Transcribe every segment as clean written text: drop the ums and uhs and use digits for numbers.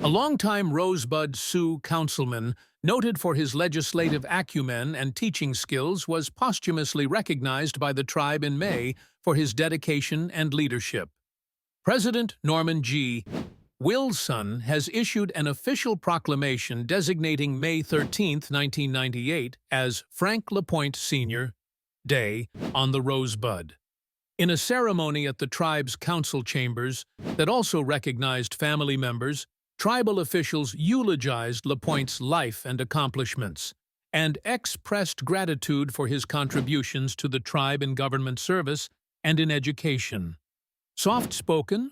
A longtime Rosebud Sioux councilman, noted for his legislative acumen and teaching skills, was posthumously recognized by the tribe in May for his dedication and leadership. President Norman G. Wilson has issued an official proclamation designating May 13, 1998, as Frank LaPointe Sr. Day on the Rosebud. In a ceremony at the tribe's council chambers that also recognized family members, tribal officials eulogized LaPointe's life and accomplishments and expressed gratitude for his contributions to the tribe in government service and in education. Soft-spoken,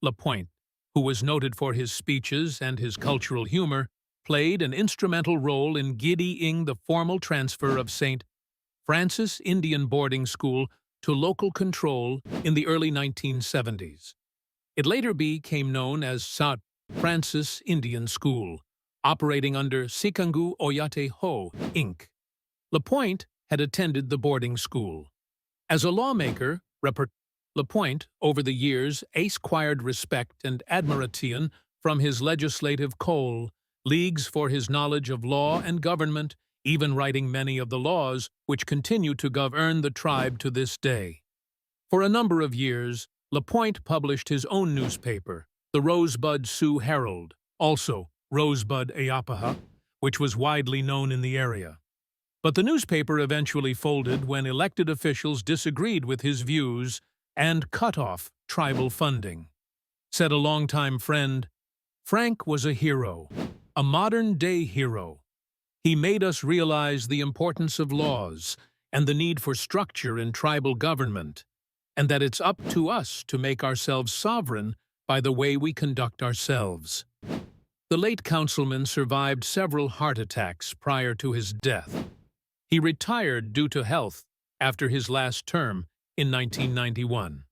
LaPointe, who was noted for his speeches and his cultural humor, played an instrumental role in giddying the formal transfer of St. Francis Indian Boarding School to local control in the early 1970s. It later became known as St. Francis Indian School, operating under Sikangu Oyate Ho, Inc. LaPointe had attended the boarding school. As a lawmaker, LaPointe, over the years, acquired respect and admiration from his legislative colleagues for his knowledge of law and government, even writing many of the laws which continue to govern the tribe to this day. For a number of years, LaPointe published his own newspaper, the Rosebud Sioux Herald, also Rosebud Ayapaha, which was widely known in the area. But the newspaper eventually folded when elected officials disagreed with his views and cut off tribal funding. Said a longtime friend, "Frank was a hero, a modern-day hero. He made us realize the importance of laws and the need for structure in tribal government, and that it's up to us to make ourselves sovereign by the way we conduct ourselves." The late councilman survived several heart attacks prior to his death. He retired due to health after his last term in 1991.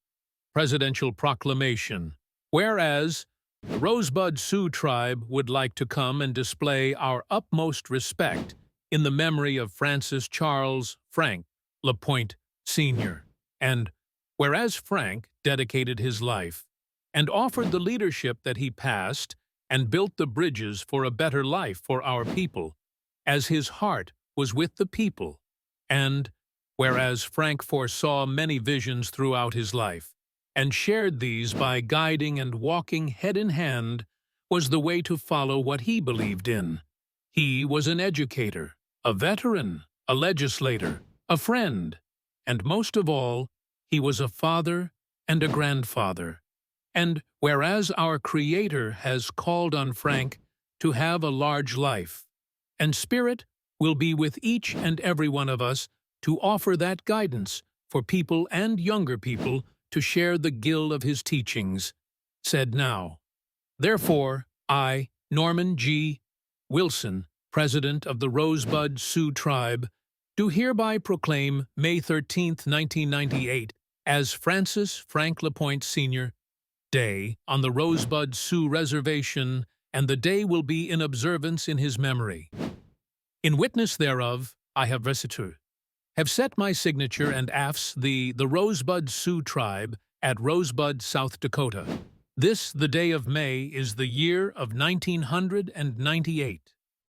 Presidential Proclamation. Whereas, the Rosebud Sioux tribe would like to come and display our utmost respect in the memory of Francis Charles Frank LaPointe Sr. And whereas Frank dedicated his life and offered the leadership that he passed and built the bridges for a better life for our people, as his heart was with the people, and whereas Frank foresaw many visions throughout his life, and shared these by guiding and walking head in hand, was the way to follow what he believed in. He was an educator, a veteran, a legislator, a friend, and most of all, he was a father and a grandfather. And whereas our Creator has called on Frank to have a large life, and Spirit will be with each and every one of us to offer that guidance for people and younger people to share the guild of his teachings, said now. Therefore, I, Norman G. Wilson, President of the Rosebud Sioux Tribe, do hereby proclaim May 13, 1998, as Francis Frank LaPointe Sr. Day on the Rosebud Sioux Reservation, and the day will be in observance in his memory. In witness thereof, I have set my signature and AFS the Rosebud Sioux Tribe at Rosebud, South Dakota. This, the day of May, is the year of 1998.